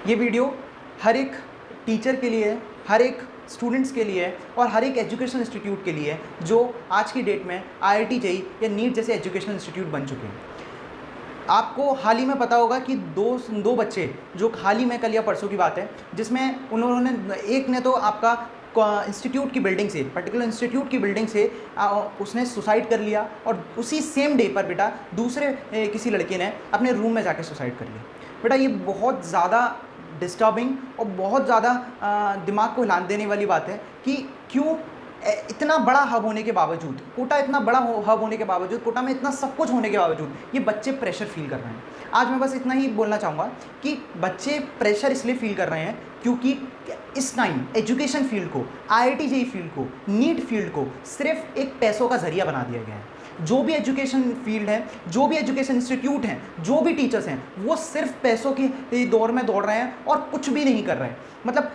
ये वीडियो हर एक टीचर के लिए है, हर एक स्टूडेंट्स के लिए है और हर एक एजुकेशन इंस्टीट्यूट के लिए है जो आज की डेट में IIT JEE या नीट जैसे एजुकेशनल इंस्टीट्यूट बन चुके हैं। आपको हाल ही में पता होगा कि दो बच्चे, जो हाल ही में कल या परसों की बात है, जिसमें उन्होंने एक ने तो आपका इंस्टीट्यूट की बिल्डिंग से, पर्टिकुलर इंस्टीट्यूट की बिल्डिंग से उसने सुसाइड कर लिया और उसी सेम डे पर बेटा दूसरे किसी लड़के ने अपने रूम में जाके सुसाइड कर लिया। बेटा ये बहुत ज़्यादा डिस्टर्बिंग और बहुत ज़्यादा दिमाग को हिला देने वाली बात है कि क्यों इतना बड़ा हब होने के बावजूद, कोटा इतना बड़ा हब होने के बावजूद, कोटा में इतना सब कुछ होने के बावजूद ये बच्चे प्रेशर फील कर रहे हैं। आज मैं बस इतना ही बोलना चाहूँगा कि बच्चे प्रेशर इसलिए फील कर रहे हैं क्योंकि इस टाइम एजुकेशन फील्ड को, IIT JEE फील्ड को, नीट फील्ड को सिर्फ एक पैसों का जरिया बना दिया गया है। जो भी एजुकेशन फील्ड है, जो भी एजुकेशन इंस्टीट्यूट हैं, जो भी टीचर्स हैं, वो सिर्फ पैसों की दौड़ में दौड़ रहे हैं और कुछ भी नहीं कर रहे हैं। मतलब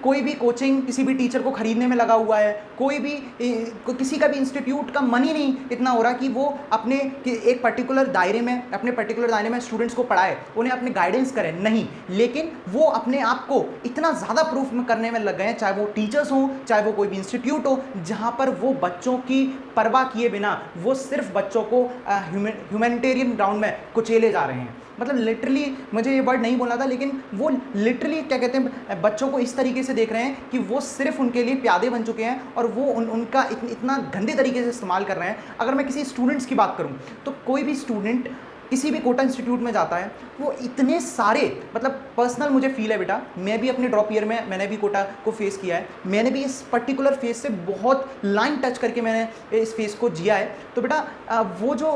कोई भी कोचिंग किसी भी टीचर को खरीदने में लगा हुआ है, किसी का भी इंस्टीट्यूट का मनी नहीं इतना हो रहा कि वो अपने एक पर्टिकुलर दायरे में स्टूडेंट्स को पढ़ाए, उन्हें अपने गाइडेंस करें, नहीं, लेकिन वो अपने आप को इतना ज़्यादा प्रूफ करने में लग गए हैं, चाहे वो टीचर्स हों, चाहे वो कोई भी इंस्टीट्यूट हो, जहाँ पर वो बच्चों की परवाह किए बिना वो सिर्फ बच्चों को ह्यूमैनिटेरियन ग्राउंड में कुचेले जा रहे हैं। मतलब लिटरली, मुझे ये वर्ड नहीं बोलना था, लेकिन वो लिटरली क्या कहते हैं, बच्चों को इस तरीके से देख रहे हैं कि वो सिर्फ उनके लिए प्यादे बन चुके हैं और वो उनका इतना गंदे तरीके से इस्तेमाल कर रहे हैं। अगर मैं किसी स्टूडेंट्स की बात करूं तो कोई भी स्टूडेंट किसी भी कोटा इंस्टीट्यूट में जाता है, वो इतने सारे, मतलब पर्सनल मुझे फील है बेटा, मैं भी अपने ड्रॉप ईयर में मैंने भी कोटा को फेस किया है, मैंने भी इस पर्टिकुलर फेस से बहुत लाइन टच करके मैंने इस फेस को जिया है। तो बेटा वो जो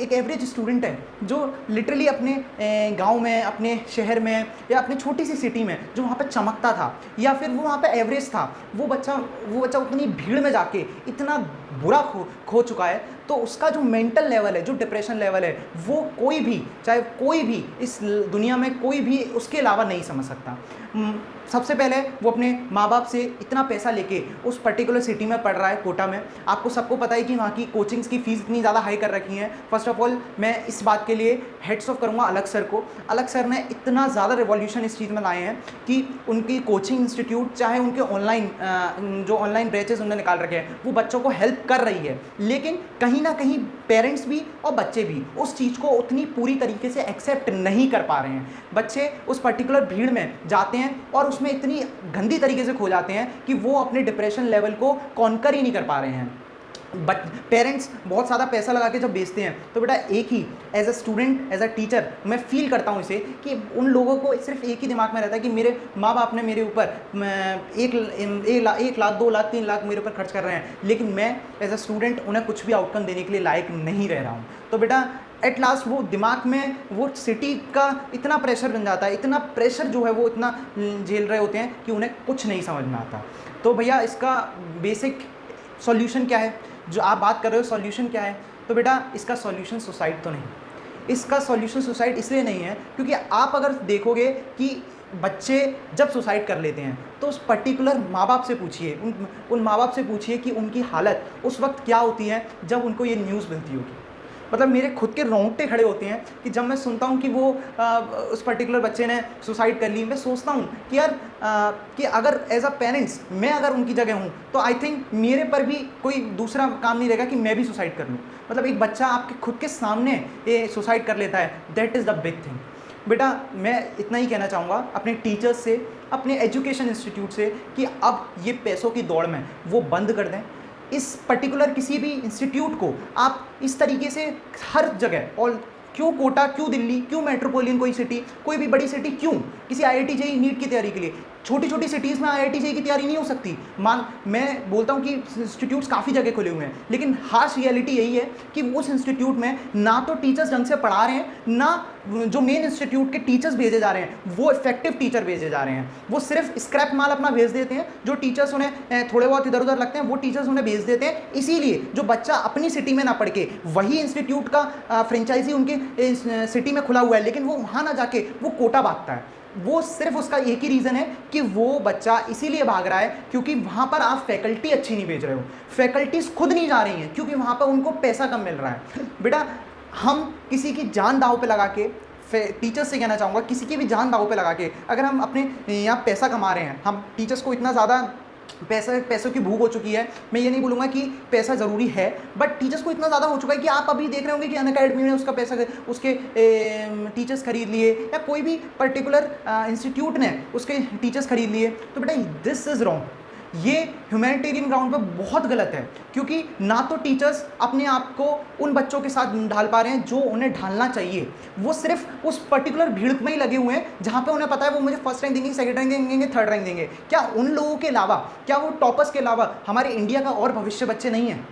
एक एवरेज स्टूडेंट है जो लिटरली अपने गांव में, अपने शहर में या अपनी छोटी सी सिटी में जो वहाँ पर चमकता था या फिर वो वहाँ पर एवरेज था, वो बच्चा उतनी भीड़ में जाके इतना बुरा खो चुका है, तो उसका जो मेंटल लेवल है, जो डिप्रेशन लेवल है, वो कोई भी, चाहे कोई भी इस दुनिया में कोई भी उसके अलावा नहीं समझ सकता। सबसे पहले वो अपने माँ बाप से इतना पैसा लेके उस पर्टिकुलर सिटी में पढ़ रहा है, कोटा में। आपको सबको पता है कि वहाँ की कोचिंग्स की फ़ीस इतनी ज़्यादा हाई कर रखी है। फर्स्ट ऑफ ऑल मैं इस बात के लिए हेड्स ऑफ करूँगा अलग सर को। अलग सर ने इतना ज़्यादा रिवॉल्यूशन इस चीज़ में लाए हैं कि उनकी कोचिंग इंस्टीट्यूट, चाहे उनके जो ऑनलाइन बैचेस उन्होंने निकाल रखे हैं, वो बच्चों को हेल्प कर रही है, लेकिन कहीं ना कहीं पेरेंट्स भी और बच्चे भी उस चीज़ को उतनी पूरी तरीके से एक्सेप्ट नहीं कर पा रहे हैं। बच्चे उस पर्टिकुलर भीड़ में जाते हैं और उसमें इतनी गंदी तरीके से खो जाते हैं कि वो अपने डिप्रेशन लेवल को कॉन्कर ही नहीं कर पा रहे हैं। बट पेरेंट्स बहुत ज़्यादा पैसा लगा के जब बेचते हैं तो बेटा एक ही, as a student, as a teacher, मैं फील करता हूँ इसे कि उन लोगों को सिर्फ एक ही दिमाग में रहता है कि मेरे माँ बाप ने मेरे ऊपर 1 लाख 2 लाख 3 लाख मेरे ऊपर खर्च कर रहे हैं, लेकिन मैं एज अ स्टूडेंट उन्हें कुछ भी आउटकम देने के लिए लायक नहीं रह रहा हूँ। तो बेटा एट लास्ट वो दिमाग में वो सिटी का इतना प्रेशर बन जाता है, इतना प्रेशर जो है वो इतना झेल रहे होते हैं कि उन्हें कुछ नहीं समझ में आता। तो भैया इसका बेसिक सॉल्यूशन क्या है, जो आप बात कर रहे हो सॉल्यूशन क्या है, तो बेटा इसका सॉल्यूशन सुसाइड तो नहीं। इसका सॉल्यूशन सुसाइड इसलिए नहीं है क्योंकि आप अगर देखोगे कि बच्चे जब सुसाइड कर लेते हैं तो उस पर्टिकुलर माँ बाप से पूछिए, उन माँ बाप से पूछिए कि उनकी हालत उस वक्त क्या होती है जब उनको ये न्यूज़ मिलती होगी। मतलब मेरे खुद के रोंगटे खड़े होते हैं कि जब मैं सुनता हूँ कि वो उस पर्टिकुलर बच्चे ने सुसाइड कर ली। मैं सोचता हूँ कि यार कि अगर एज अ पेरेंट्स मैं अगर उनकी जगह हूँ तो आई थिंक मेरे पर भी कोई दूसरा काम नहीं रहेगा कि मैं भी सुसाइड कर लूँ। मतलब एक बच्चा आपके खुद के सामने ये सुसाइड कर लेता है, that is the big thing. बेटा मैं इतना ही कहना चाहूँगा अपने टीचर्स से, अपने एजुकेशन इंस्टीट्यूट से कि अब ये पैसों की दौड़ में वो बंद कर दें। इस पर्टिकुलर किसी भी इंस्टीट्यूट को आप इस तरीके से हर जगह, और क्यों कोटा, क्यों दिल्ली, क्यों मेट्रोपोलियन कोई सिटी, कोई भी बड़ी सिटी, क्यों किसी IIT JEE नीट की तैयारी के लिए, छोटी छोटी सिटीज़ में IIT JEE की तैयारी नहीं हो सकती। मैं बोलता हूँ कि इंस्टीट्यूट्स काफ़ी जगह खुले हुए हैं, लेकिन हार्श रियलिटी यही है कि उस इंस्टीट्यूट में ना तो टीचर्स ढंग से पढ़ा रहे हैं, ना जो मेन इंस्टीट्यूट के टीचर्स भेजे जा रहे हैं वो इफेक्टिव टीचर भेजे जा रहे हैं। वो सिर्फ स्क्रैप माल अपना भेज देते हैं, जो टीचर्स उन्हें थोड़े बहुत इधर उधर लगते हैं वो टीचर्स उन्हें भेज देते हैं। इसीलिए जो बच्चा अपनी सिटी में ना पढ़ के वही इंस्टीट्यूट का फ्रेंचाइजी उनके सिटी में खुला हुआ है, लेकिन वो वहाँ ना जाके वो कोटा भागता है। वो सिर्फ उसका एक ही रीज़न है कि वो बच्चा इसीलिए भाग रहा है क्योंकि वहाँ पर आप फैकल्टी अच्छी नहीं भेज रहे हो, फैकल्टीज खुद नहीं जा रही हैं क्योंकि वहाँ पर उनको पैसा कम मिल रहा है। बेटा हम किसी की जान दांव पे लगा के टीचर्स से कहना चाहूँगा, किसी की भी जान दांव पे लगा के अगर हम अपने यहाँ पैसा कमा रहे हैं, हम टीचर्स को इतना ज़्यादा पैसों की भूख हो चुकी है। मैं ये नहीं बोलूँगा कि पैसा ज़रूरी है, बट टीचर्स को इतना ज़्यादा हो चुका है कि आप अभी देख रहे होंगे कि अनअकैडमी में उसका पैसा, उसके टीचर्स खरीद लिए, या कोई भी पर्टिकुलर इंस्टीट्यूट ने उसके टीचर्स खरीद लिए। तो बेटा दिस इज़ रॉन्ग, ये ह्यूमैनिटेरियन ग्राउंड पे बहुत गलत है, क्योंकि ना तो टीचर्स अपने आप को उन बच्चों के साथ ढाल पा रहे हैं जो उन्हें ढालना चाहिए। वो सिर्फ उस पर्टिकुलर भीड़ में ही लगे हुए हैं जहाँ पे उन्हें पता है वो मुझे फर्स्ट रैंक देंगे, सेकंड रैंक देंगे, थर्ड रैंक देंगे। क्या उन लोगों के अलावा, क्या वो टॉपर्स के अलावा हमारे इंडिया का और भविष्य बच्चे नहीं हैं?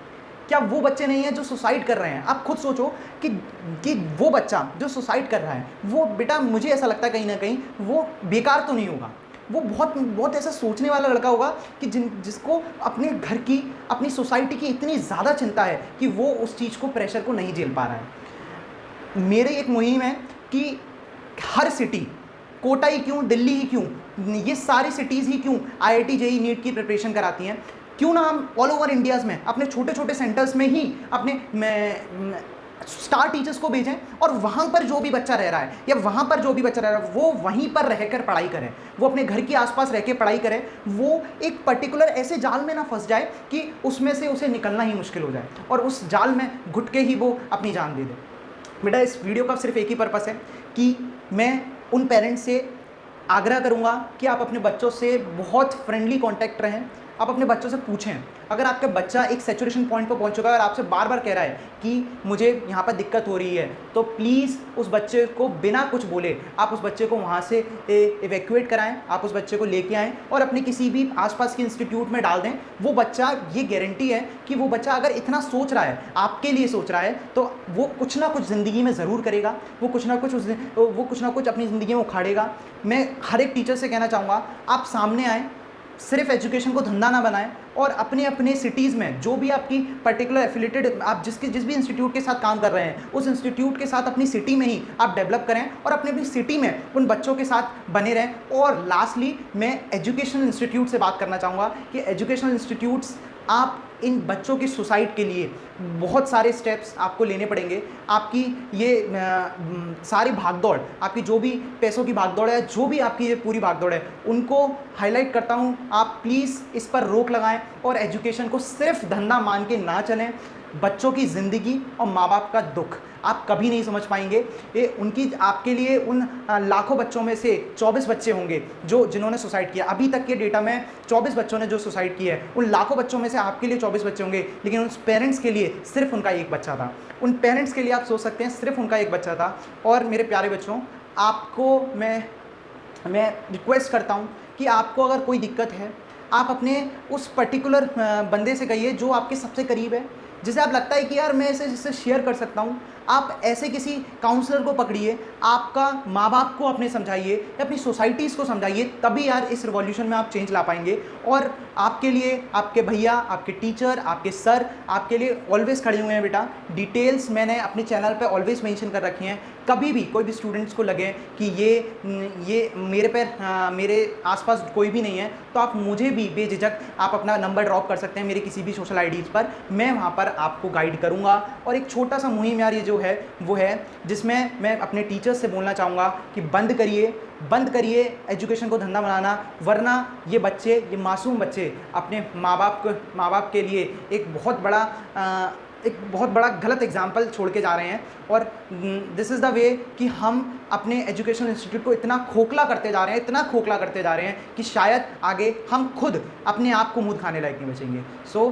क्या वो बच्चे नहीं हैं जो सुसाइड कर रहे हैं? आप खुद सोचो कि वो बच्चा जो सुसाइड कर रहा है, वो बेटा मुझे ऐसा लगता है कहीं ना कहीं वो बेकार तो नहीं होगा, वो बहुत ऐसा सोचने वाला लड़का होगा कि जिसको अपने घर की, अपनी सोसाइटी की इतनी ज़्यादा चिंता है कि वो उस चीज़ को, प्रेशर को नहीं झेल पा रहा है। मेरे एक मुहिम है कि हर सिटी, कोटा ही क्यों, दिल्ली ही क्यों, ये सारी सिटीज़ ही क्यों IIT JEE नीट की प्रिपरेशन कराती हैं, क्यों ना हम ऑल ओवर इंडियाज़ में अपने छोटे छोटे सेंटर्स में ही अपने स्टार टीचर्स को भेजें, और वहाँ पर जो भी बच्चा रह रहा है या वहाँ पर जो भी बच्चा रह रहा है वो वहीं पर रहकर पढ़ाई करे, वो अपने घर के आसपास रह के पढ़ाई करे, वो एक पर्टिकुलर ऐसे जाल में ना फंस जाए कि उसमें से उसे निकलना ही मुश्किल हो जाए और उस जाल में घुट के ही वो अपनी जान दे दे। बेटा इस वीडियो का सिर्फ एक ही पर्पस है कि मैं उन पेरेंट्स से आग्रह करूँगा कि आप अपने बच्चों से बहुत फ्रेंडली कॉन्टैक्ट रहें, आप अपने बच्चों से पूछें। अगर आपका बच्चा एक सैचुरेशन पॉइंट पर पहुंच चुका है और आपसे बार बार कह रहा है कि मुझे यहाँ पर दिक्कत हो रही है, तो प्लीज़ उस बच्चे को बिना कुछ बोले आप उस बच्चे को वहाँ से इवैक्यूएट कराएं, आप उस बच्चे को लेके आएँ और अपने किसी भी आसपास के इंस्टीट्यूट में डाल दें। वो बच्चा, ये गारंटी है कि वो बच्चा अगर इतना सोच रहा है, आपके लिए सोच रहा है, तो वो कुछ ना कुछ ज़िंदगी में ज़रूर करेगा, वो कुछ ना कुछ अपनी ज़िंदगी में उखाड़ेगा। मैं हर एक टीचर से कहना चाहूँगा, आप सामने आएँ, सिर्फ एजुकेशन को धंधा ना बनाएं, और अपने अपने सिटीज़ में जो भी आपकी पर्टिकुलर एफिलेटेड, आप जिस भी इंस्टीट्यूट के साथ काम कर रहे हैं, उस इंस्टीट्यूट के साथ अपनी सिटी में ही आप डेवलप करें और अपने अपनी सिटी में उन बच्चों के साथ बने रहें। और लास्टली मैं एजुकेशनल इंस्टीट्यूट से बात करना चाहूँगा कि एजुकेशनल इंस्टीट्यूट्स, आप इन बच्चों की सुसाइड के लिए बहुत सारे स्टेप्स आपको लेने पड़ेंगे। आपकी ये सारी भागदौड़, आपकी जो भी पैसों की भागदौड़ है, जो भी आपकी ये पूरी भागदौड़ है, उनको हाईलाइट करता हूँ। आप प्लीज़ इस पर रोक लगाएं और एजुकेशन को सिर्फ धंधा मान के ना चलें। बच्चों की ज़िंदगी और माँ बाप का दुख आप कभी नहीं समझ पाएंगे। ये उनकी, आपके लिए उन लाखों बच्चों में से 24 बच्चे होंगे जिन्होंने सुसाइड किया। अभी तक के डेटा में 24 बच्चों ने जो सुसाइड किया है, उन लाखों बच्चों में से आपके लिए 24 बच्चे होंगे, लेकिन उन पेरेंट्स के लिए सिर्फ उनका एक बच्चा था। उन पेरेंट्स के लिए आप सोच सकते हैं सिर्फ उनका एक बच्चा था। और मेरे प्यारे बच्चों, आपको मैं रिक्वेस्ट करता हूँ कि आपको अगर कोई दिक्कत है, आप अपने उस पर्टिकुलर बंदे से कहिए जो आपके सबसे करीब है, जिसे आप लगता है कि यार मैं इससे शेयर कर सकता हूँ। आप ऐसे किसी काउंसलर को पकड़िए, आपका माँ बाप को अपने समझाइए या अपनी सोसाइटीज़ को समझाइए, तभी यार इस रिवॉल्यूशन में आप चेंज ला पाएंगे। और आपके लिए आपके भैया, आपके टीचर, आपके सर आपके लिए ऑलवेज खड़े हुए हैं बेटा। डिटेल्स मैंने अपने चैनल पे ऑलवेज मेंशन कर रखी हैं। कभी भी कोई भी स्टूडेंट्स को लगे कि ये मेरे आसपास कोई भी नहीं है, तो आप मुझे भी बेझिझक आप अपना नंबर ड्रॉप कर सकते हैं मेरे किसी भी सोशल आईडीज़ पर। मैं वहाँ पर आपको गाइड करूँगा। और एक छोटा सा मुहिम यार ये जो है वो है, जिसमें मैं अपने टीचर्स से बोलना चाहूँगा कि बंद करिए एजुकेशन को धंधा बनाना, वरना ये बच्चे, ये मासूम बच्चे अपने माँ बाप के लिए एक बहुत बड़ा गलत एग्जाम्पल छोड़ के जा रहे हैं। और दिस इज़ द वे कि हम अपने एजुकेशन इंस्टीट्यूट को इतना खोखला करते जा रहे हैं कि शायद आगे हम खुद अपने आप को मुँह खाने लायक नहीं बचेंगे। सो